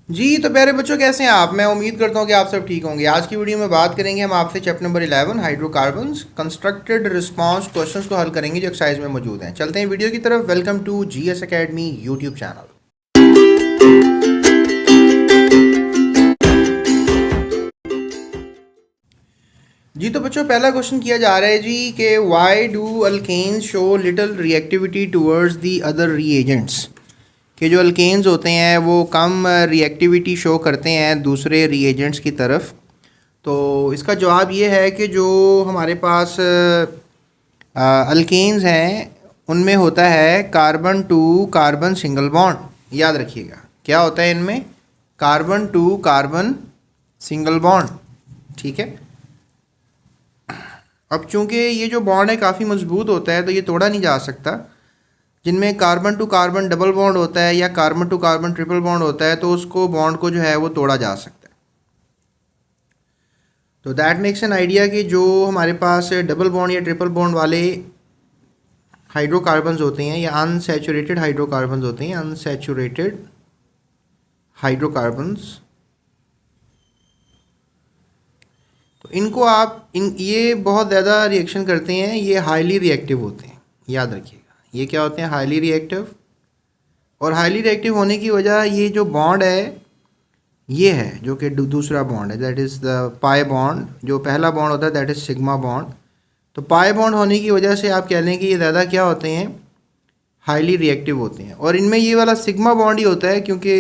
जी तो प्यारे बच्चों, कैसे हैं आप? मैं उम्मीद करता हूं कि आप सब ठीक होंगे। आज की वीडियो में बात करेंगे हम आपसे chapter number 11 hydrocarbons constructed response questions को हल करेंगे जो एक्सरसाइज में मौजूद हैं। चलते हैं वीडियो की तरफ। Welcome to GS academy YouTube channel. जी तो बच्चों, पहला क्वेश्चन किया जा रहा है जी कि why do alkanes show little reactivity towards the other reagents. कि जो अल्केन्स होते हैं वो कम रिएक्टिविटी शो करते हैं दूसरे रिएजेंट्स की तरफ। तो इसका जवाब ये है कि जो हमारे पास अल्केन्स हैं उनमें होता है carbon to carbon single bond. याद रखिएगा क्या होता है इनमें, carbon to carbon single bond. ठीक है। अब चूंकि ये जो बॉन्ड है काफ़ी मजबूत होता है तो ये तोड़ा नहीं जा सकता। जिनमें carbon to carbon double bond होता है या carbon to carbon triple bond होता है तो उसको बॉन्ड को जो है वो तोड़ा जा सकता है। तो दैट मेक्स एन आइडिया कि जो हमारे पास डबल बॉन्ड या ट्रिपल बॉन्ड वाले हाइड्रोकार्बन्स होते हैं या अनसैचुरेटेड हाइड्रोकार्बन्स होते हैं, अनसैचुरेटेड हाइड्रोकार्बन्स, तो इनको आप ये बहुत ज़्यादा रिएक्शन करते हैं, ये हाईली रिएक्टिव होते हैं। याद रखिएगा ये क्या होते हैं, हाईली रिएक्टिव। और हाईली रिएक्टिव होने की वजह ये जो बॉन्ड है ये है जो कि दूसरा बॉन्ड है, that is the pi bond. जो पहला बॉन्ड होता है दैट इज़ सिग्मा बॉन्ड। तो पाई बॉन्ड होने की वजह से आप कह लें कि ये ज़्यादा क्या होते हैं, हाईली रिएक्टिव होते हैं। और इनमें ये वाला सिग्मा बॉन्ड ही होता है क्योंकि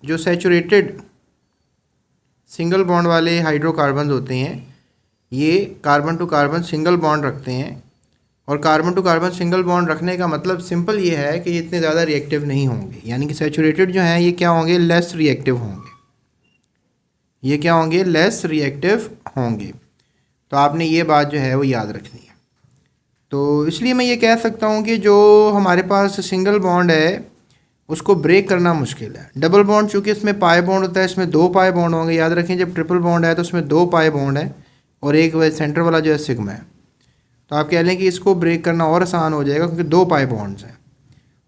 जो सैचुरेटेड सिंगल बॉन्ड वाले हाइड्रोकार्बन होते हैं ये carbon to carbon single bond रखते हैं। और carbon to carbon single bond रखने का मतलब सिंपल ये है कि ये इतने ज़्यादा रिएक्टिव नहीं होंगे, यानी कि सैचुरेटेड जो हैं ये क्या होंगे, लेस रिएक्टिव होंगे। ये क्या होंगे, लेस रिएक्टिव होंगे। तो आपने ये बात जो है वो याद रखनी है। तो इसलिए मैं ये कह सकता हूँ कि जो हमारे पास सिंगल बॉन्ड है उसको ब्रेक करना मुश्किल है। डबल बॉन्ड चूँकि इसमें पाई बॉन्ड होता है, इसमें दो पाई बॉन्ड होंगे। याद रखें जब ट्रिपल बॉन्ड है तो उसमें दो पाई बॉन्ड है और एक सेंटर वाला जो है सिग्मा है। तो आप कह लें कि इसको ब्रेक करना और आसान हो जाएगा क्योंकि दो पाई बॉन्ड्स हैं।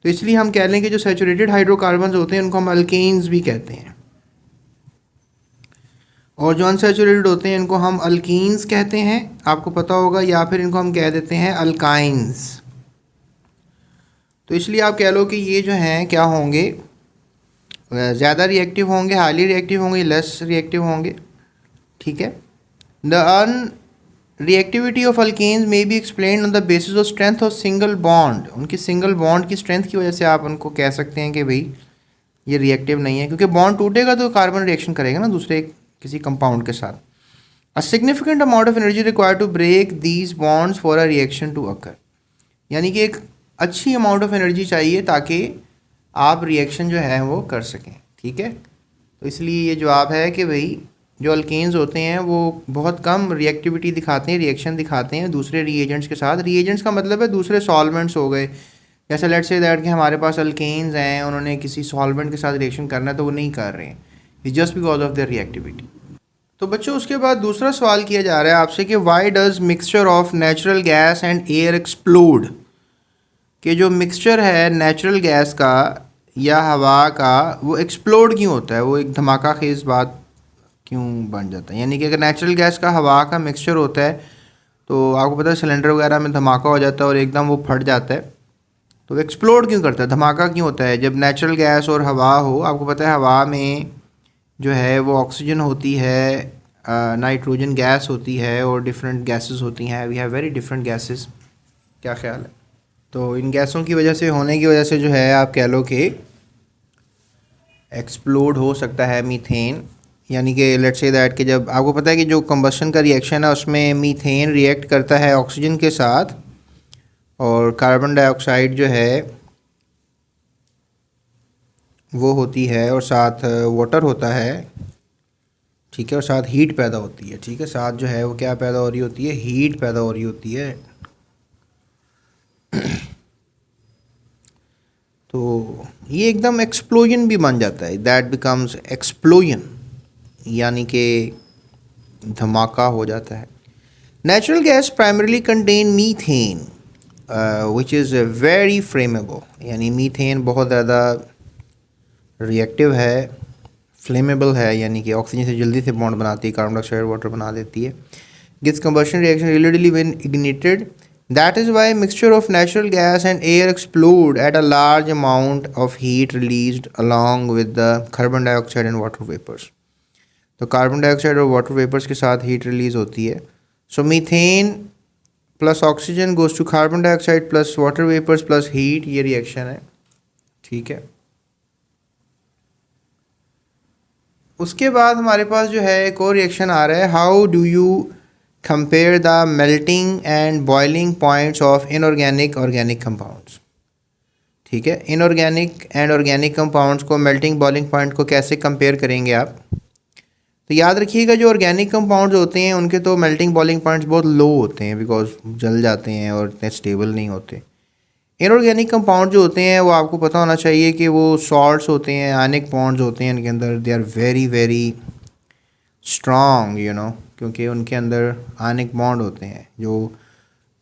तो इसलिए हम कह लें कि जो सैचुरेटेड हाइड्रोकार्बन्स होते हैं उनको हम अल्केन्स भी कहते हैं, और जो अनसैचुरेटेड होते हैं इनको हम अल्कीन्स कहते हैं, आपको पता होगा, या फिर इनको हम कह देते हैं अल्काइंस। तो इसलिए आप कह लो कि ये जो हैं क्या होंगे, ज़्यादा रिएक्टिव होंगे, हाईली रिएक्टिव होंगे, लेस रिएक्टिव होंगे। ठीक है। The unreactivity of alkanes may be explained on the basis of strength of single bond. उनकी सिंगल बॉन्ड की स्ट्रेंथ की वजह से आप उनको कह सकते हैं कि भाई ये रिएक्टिव नहीं है, क्योंकि बॉन्ड टूटेगा तो कार्बन रिएक्शन करेगा ना दूसरे किसी कंपाउंड के साथ। A significant amount of energy required to break these bonds for a reaction to occur. यानी कि एक अच्छी अमाउंट ऑफ एनर्जी चाहिए ताकि आप रिएक्शन जो है वो कर सकें। ठीक है। तो इसलिए ये जवाब है कि भाई जो अल्केन्स होते हैं वो बहुत कम रिएक्टिविटी दिखाते हैं, रिएक्शन दिखाते हैं दूसरे रिएजेंट्स के साथ। रिएजेंट्स का मतलब है दूसरे सॉल्वेंट्स हो गए। जैसे लेट्स से दैट कि हमारे पास अल्केन्स हैं, उन्होंने किसी सॉल्वेंट के साथ रिएक्शन करना है तो वो नहीं कर रहे हैं, it's just because of their reactivity. तो बच्चों उसके बाद दूसरा सवाल किया जा रहा है आपसे कि why does mixture of natural gas and air explode. कि जो मिक्सचर है नेचुरल गैस का या हवा का वो एक्सप्लोड क्यों होता है, वो एक धमाका खेज बात क्यों बन जाता है। यानी कि अगर नेचुरल गैस का हवा का मिक्सचर होता है तो आपको पता है सिलेंडर वगैरह में धमाका हो जाता है और एकदम वो फट जाता है, तो वो एक्सप्लोड क्यों करता है, धमाका क्यों होता है। जब नेचुरल गैस और हवा हो, आपको पता है हवा में जो है वो ऑक्सीजन होती है, नाइट्रोजन गैस होती है और डिफरेंट गैसेस होती हैं। We have very different gases. क्या ख्याल है? तो इन गैसों की वजह से होने की वजह से जो है आप कह लो कि एक्सप्लोड हो सकता है मीथेन। यानी कि लेट्स से दैट कि जब आपको पता है कि जो कंबशन का रिएक्शन है उसमें मीथेन रिएक्ट करता है ऑक्सीजन के साथ और कार्बन डाइऑक्साइड जो है वो होती है और साथ वाटर होता है। ठीक है। और साथ हीट पैदा होती है। ठीक है। साथ जो है वो क्या पैदा हो रही होती है, हीट पैदा हो रही होती है। तो ये एकदम एक्सप्लोजन भी बन जाता है, दैट बिकम्स एक्सप्लोजन, यानी कि धमाका हो जाता है। Natural gas primarily contain methane which is very flammable. यानी मीथेन बहुत ज़्यादा रिएक्टिव है, फ्लेमेबल है, यानी कि ऑक्सीजन से जल्दी से बॉन्ड बनाती है, कार्बन डाइऑक्साइड वाटर बना देती है। Gives combustion reaction relatively when ignited, that is why mixture of natural gas and air explode at a large amount of heat released along with the carbon dioxide and water vapours. तो carbon dioxide और water vapours के साथ heat release होती है। So methane plus oxygen goes to carbon dioxide plus water vapours plus heat, ये reaction है, ठीक है। उसके बाद हमारे पास जो है एक और रिएक्शन आ रहा है, how do you compare the melting and boiling points of inorganic organic compounds, ठीक है। इनऑर्गेनिक एंड ऑर्गेनिक कंपाउंड्स को मेल्टिंग बॉइलिंग पॉइंट को कैसे कंपेयर करेंगे आप? तो याद रखिएगा जो ऑर्गेनिक कंपाउंड्स होते हैं उनके तो मेल्टिंग बॉइलिंग पॉइंट्स बहुत लो होते हैं, बिकॉज जल जाते हैं और इतने स्टेबल नहीं होते। इनऑर्गेनिक कंपाउंड जो होते हैं वो आपको पता होना चाहिए कि वो सॉल्ट्स होते हैं, आयनिक बॉन्ड्स होते हैं इनके अंदर, they are very very strong, you know, क्योंकि उनके अंदर आयनिक बॉन्ड होते हैं। जो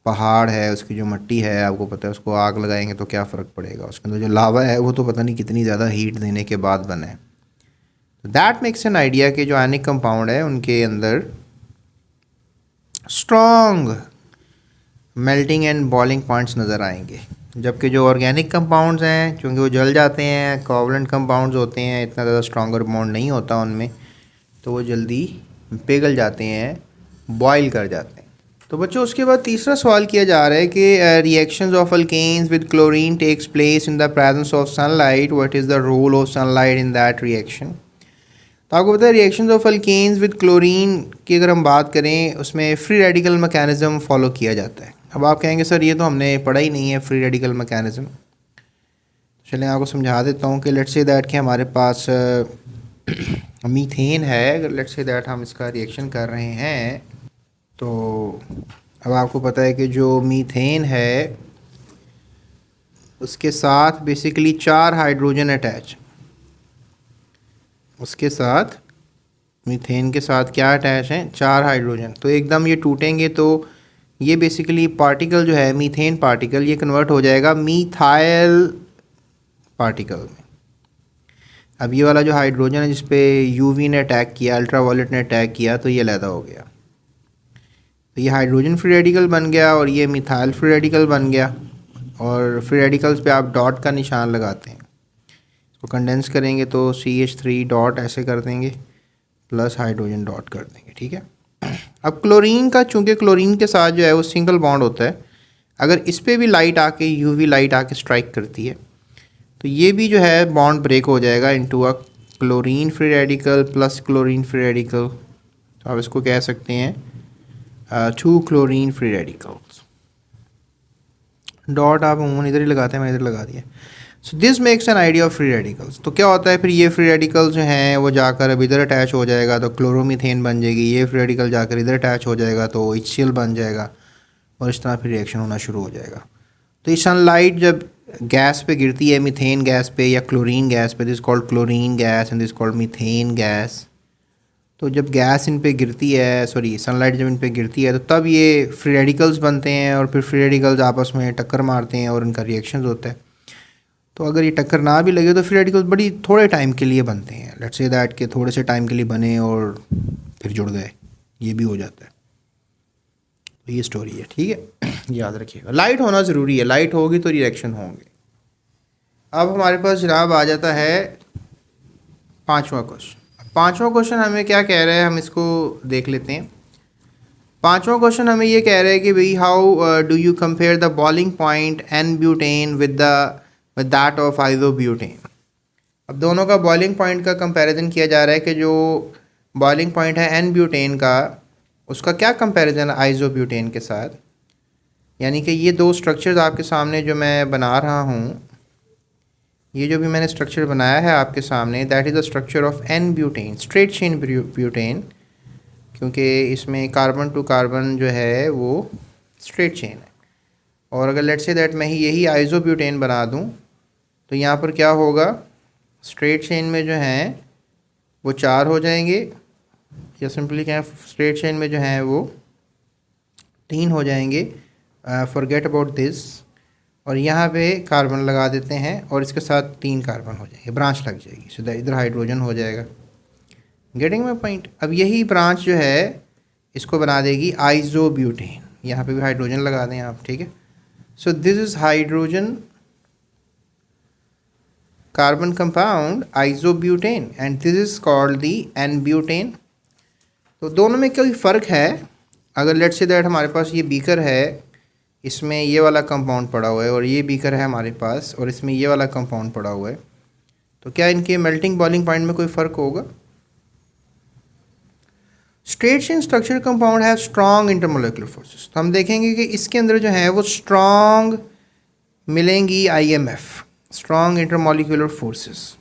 पहाड़ है उसकी जो मिट्टी है आपको पता है, उसको आग लगाएंगे तो क्या फ़र्क पड़ेगा, उसके अंदर जो लावा है वो तो पता नहीं कितनी ज़्यादा हीट देने के बाद बना है। दैट मेक्स एन आइडिया कि जो आयनिक कंपाउंड है उनके अंदर strong melting and boiling points नज़र आएंगे, जबकि जो ऑर्गेनिक कंपाउंड्स हैं क्योंकि वो जल जाते हैं, कोवलेंट कंपाउंड्स होते हैं, इतना ज़्यादा स्ट्रॉन्गर बॉन्ड नहीं होता उनमें, तो वो जल्दी पिघल जाते हैं, बॉयल कर जाते हैं। तो बच्चों उसके बाद तीसरा सवाल किया जा रहा है कि reactions of alkanes with chlorine takes place in the presence of sunlight, what is the role of sunlight in that reaction. तो आपको पता है reactions of alkanes with chlorine की अगर हम बात करें उसमें फ्री रेडिकल मैकेनिज़्म फॉलो किया जाता है। अब आप कहेंगे सर ये तो हमने पढ़ा ही नहीं है फ्री रेडिकल मैकेनिज़्म। चलें आपको समझा देता हूँ कि लेट्स से दैट कि हमारे पास मीथेन है, अगर लेट्स से दैट हम इसका रिएक्शन कर रहे हैं, तो अब आपको पता है कि जो मीथेन है उसके साथ बेसिकली 4 हाइड्रोजन अटैच, उसके साथ मीथेन के साथ क्या अटैच हैं, 4 हाइड्रोजन। तो एकदम ये टूटेंगे तो ये बेसिकली पार्टिकल जो है मीथेन पार्टिकल ये कन्वर्ट हो जाएगा मीथाइल पार्टिकल में। अब ये वाला जो हाइड्रोजन है जिस पे यूवी ने अटैक किया, अल्ट्रावायलेट ने अटैक किया, तो ये अलग हो गया, तो ये हाइड्रोजन फ्री रेडिकल बन गया और ये मिथाइल फ्री रेडिकल बन गया। और फ्री रेडिकल्स पे आप डॉट का निशान लगाते हैं, इसको कंडेंस करेंगे तो CH3 डॉट ऐसे कर देंगे प्लस हाइड्रोजन डॉट कर देंगे, ठीक है। अब क्लोरीन का, चूँकि क्लोरीन के साथ जो है वो सिंगल बॉन्ड होता है, अगर इस पर भी लाइट आके UV लाइट आके स्ट्राइक करती है तो ये भी जो है बॉन्ड ब्रेक हो जाएगा into a chlorine free radical plus chlorine free radical. तो आप इसको कह सकते हैं 2 क्लोरीन फ्री रेडिकल्स। डॉट आप अमूमन इधर ही लगाते हैं, मैंने इधर लगा दिया। So this makes an idea of free radicals. तो क्या होता है फिर ये फ्री रेडिकल्स जो हैं वो जाकर अब इधर अटैच हो जाएगा तो क्लोरोमीथेन बन जाएगी, ये फ्री रेडिकल जाकर इधर अटैच हो जाएगा तो HCl बन जाएगा, और इस तरह फिर रिएक्शन होना शुरू हो जाएगा। तो ये सनलाइट जब गैस पे गिरती है, मीथेन गैस पे या क्लोरीन गैस पे, this called chlorine gas and this called methane gas, तो जब गैस इन पे गिरती है, सॉरी सनलाइट जब इन पे गिरती है तो तब ये फ्री रेडिकल्स बनते हैं और फिर फ्री रेडिकल्स आपस में टक्कर मारते हैं और उनका रिएक्शन होता है। तो अगर ये टक्कर ना भी लगे तो फ्री रेडिकल्स बड़ी थोड़े टाइम के लिए बनते हैं, लेट्स से दैट के थोड़े से टाइम के लिए बने और फिर जुड़ गए, ये भी हो जाता है। तो ये स्टोरी है, ठीक है, याद रखिएगा। लाइट होना ज़रूरी है, लाइट होगी तो रिएक्शन होंगे। अब हमारे पास जनाब आ जाता है 5वां क्वेश्चन। 5वां क्वेश्चन हमें क्या कह रहा है, हम इसको देख लेते हैं। 5वां क्वेश्चन हमें ये कह रहा है कि भाई how do you compare the boiling point n butane with that of isobutane. अब दोनों का बॉइलिंग पॉइंट का कंपैरिजन किया जा रहा है कि जो बॉइलिंग पॉइंट है एन ब्यूटेन का, उसका क्या कंपैरिजन है आइसोब्यूटेन के साथ। यानी कि ये दो स्ट्रक्चर्स आपके सामने जो मैं बना रहा हूँ, ये जो भी मैंने स्ट्रक्चर बनाया है आपके सामने, that is the structure of n butane, straight chain butane, क्योंकि इसमें कार्बन टू कार्बन जो है वो स्ट्रेट चेन है। और अगर लेट्स से दैट मैं यही आइसोब्यूटेन बना दूं तो यहाँ पर क्या होगा, स्ट्रेट चेन में जो हैं वो 4 हो जाएंगे, या सिंपली क्या स्ट्रेट चेन में जो हैं वो 3 हो जाएंगे, फॉरगेट अबाउट दिस। और यहाँ पे कार्बन लगा देते हैं और इसके साथ 3 कार्बन हो जाएंगे, ब्रांच लग जाएगी, सीधा इधर हाइड्रोजन हो जाएगा, गेटिंग माई पॉइंट। अब यही ब्रांच जो है इसको बना देगी आइसोब्यूटेन, यहाँ पे भी हाइड्रोजन लगा दें आप, ठीक है। So this is hydrogen carbon compound isobutane and this is called the N-butane. तो दोनों में कोई फ़र्क है? अगर लेट्स से दैट हमारे पास ये बीकर है, इसमें ये वाला कंपाउंड पड़ा हुआ है, और ये बीकर है हमारे पास और इसमें ये वाला कंपाउंड पड़ा हुआ है, तो क्या इनके मेल्टिंग बॉइलिंग पॉइंट में कोई फ़र्क होगा? स्ट्रेट चेन स्ट्रक्चर कंपाउंड है स्ट्रॉन्ग इंटरमोलिकुलर फोर्सेस, तो हम देखेंगे कि इसके अंदर जो है वो स्ट्रॉन्ग मिलेंगी IMF, strong intermolecular forces.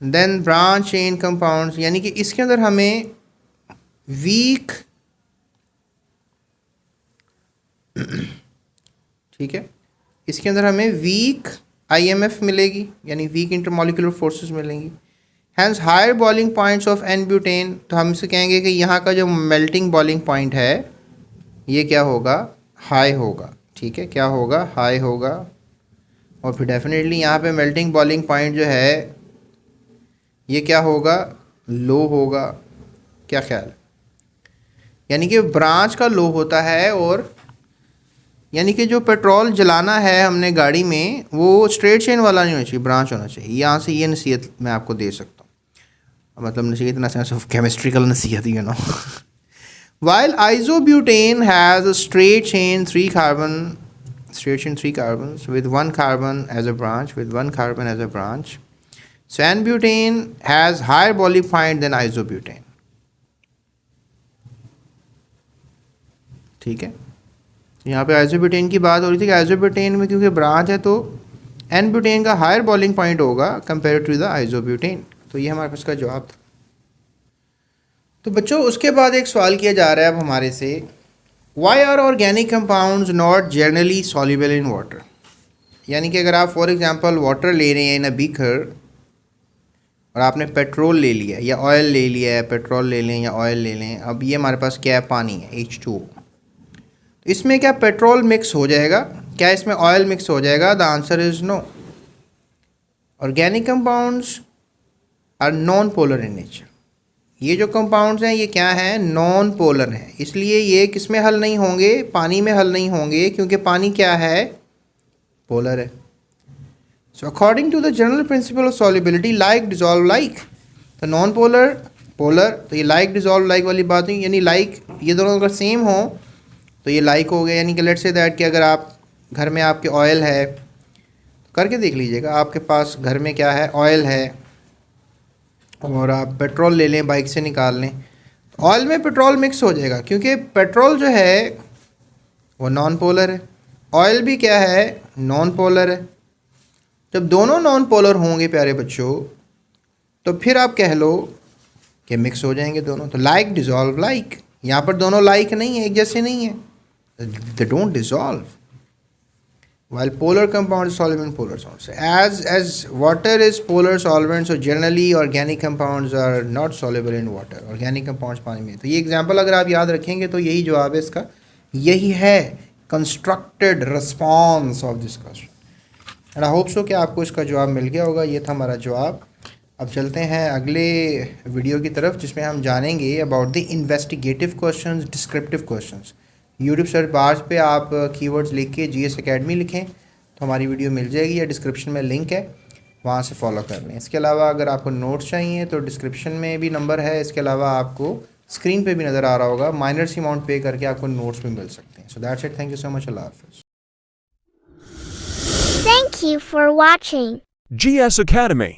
Then branch chain compounds, यानी कि इसके अंदर हमें वीक, ठीक है, इसके अंदर हमें वीक IMF मिलेगी, यानी वीक इंटरमोलिकुलर फोर्सेस मिलेंगी। Hence higher boiling points of n butane, तो हम इसे कहेंगे कि यहाँ का जो मेल्टिंग बॉइलिंग पॉइंट है ये क्या होगा? हाई होगा, ठीक है, क्या होगा? हाई होगा। और फिर डेफिनेटली यहाँ पे मेल्टिंग बॉइलिंग पॉइंट जो है ये क्या होगा? लो होगा। क्या ख्याल? यानी कि ब्रांच का लो होता है, और यानी कि जो पेट्रोल जलाना है हमने गाड़ी में वो स्ट्रेट चेन वाला नहीं होना चाहिए, ब्रांच होना चाहिए। यहाँ से ये नसीहत मैं आपको दे सकता हूँ, मतलब नसीहत ना सिर्फ केमिस्ट्रिकल नसीहत, you know. While isobutane has a straight chain 3 carbons with 1 carbon as a branch, so n-butane has higher boiling point than isobutane, ठीक है। यहाँ पे आइसोब्यूटेन की बात हो रही थी कि आइसोब्यूटेन में क्योंकि ब्रांच है तो n-ब्यूटेन का हायर बॉइलिंग पॉइंट होगा कंपेयर टू द आइसोब्यूटेन। तो ये हमारे पास का जवाब था। तो बच्चों उसके बाद एक सवाल किया जा रहा है अब हमारे से, why are organic compounds not generally soluble in water. यानी कि अगर आप फॉर एग्जांपल वाटर ले रहे हैं इन अ बीकर और आपने पेट्रोल ले लिया या ऑयल ले लिया है, पेट्रोल ले लें या ऑयल ले लें, अब ये हमारे पास क्या है? पानी है, H2O। तो इसमें क्या पेट्रोल मिक्स हो जाएगा? क्या इसमें ऑयल मिक्स हो जाएगा? The answer is no. Organic compounds are non polar in nature. ये जो कंपाउंड्स हैं ये क्या हैं? नॉन पोलर हैं, इसलिए ये किस में हल नहीं होंगे? पानी में हल नहीं होंगे, क्योंकि पानी क्या है? पोलर है। So according to the general principle of solubility, like dissolve like. तो नॉन पोलर पोलर, तो ये लाइक डिजॉल्व लाइक वाली बात नहीं, यानी लाइक ये दोनों अगर सेम हो तो ये लाइक हो गया। यानी कि लेट्स से दैट कि अगर आप घर में आपके ऑयल है, करके देख लीजिएगा, आपके पास घर में क्या है? ऑयल है, और आप पेट्रोल ले लें, बाइक से निकाल लें, तो ऑयल में पेट्रोल मिक्स हो जाएगा, क्योंकि पेट्रोल जो है वो नॉन पोलर है, ऑयल भी क्या है? नॉन पोलर है। जब दोनों नॉन पोलर होंगे प्यारे बच्चों, तो फिर आप कह लो कि मिक्स हो जाएंगे दोनों। तो लाइक डिजॉल्व लाइक, यहाँ पर दोनों लाइक नहीं है, एक जैसे नहीं है, they don't dissolve. While polar compounds soluble in polar salts, as water is polar solvent, so generally organic compounds are not soluble in water. Organic compounds पानी में। तो ये एग्जांपल अगर आप याद रखेंगे तो यही जवाब है इसका, यही है constructed response of this question. And I hope so कि आपको इसका जवाब मिल गया होगा। ये था हमारा जवाब। अब चलते हैं अगले वीडियो की तरफ, जिसमें हम जानेंगे about the investigative questions, descriptive questions. YouTube search bar पे आप कीवर्ड्स लिख के GS Academy लिखें तो हमारी वीडियो मिल जाएगी, या डिस्क्रिप्शन में लिंक है, वहाँ से फॉलो कर लें। इसके अलावा अगर आपको नोट्स चाहिए तो डिस्क्रिप्शन में भी नंबर है। इसके अलावा आपको स्क्रीन पे भी नज़र आ रहा होगा, माइनर सी अमाउंट पे करके आपको नोट्स भी मिल सकते हैं। So that's it, thank you so much, अल्लाह हाफ़िज़। Thank you for watching GS Academy.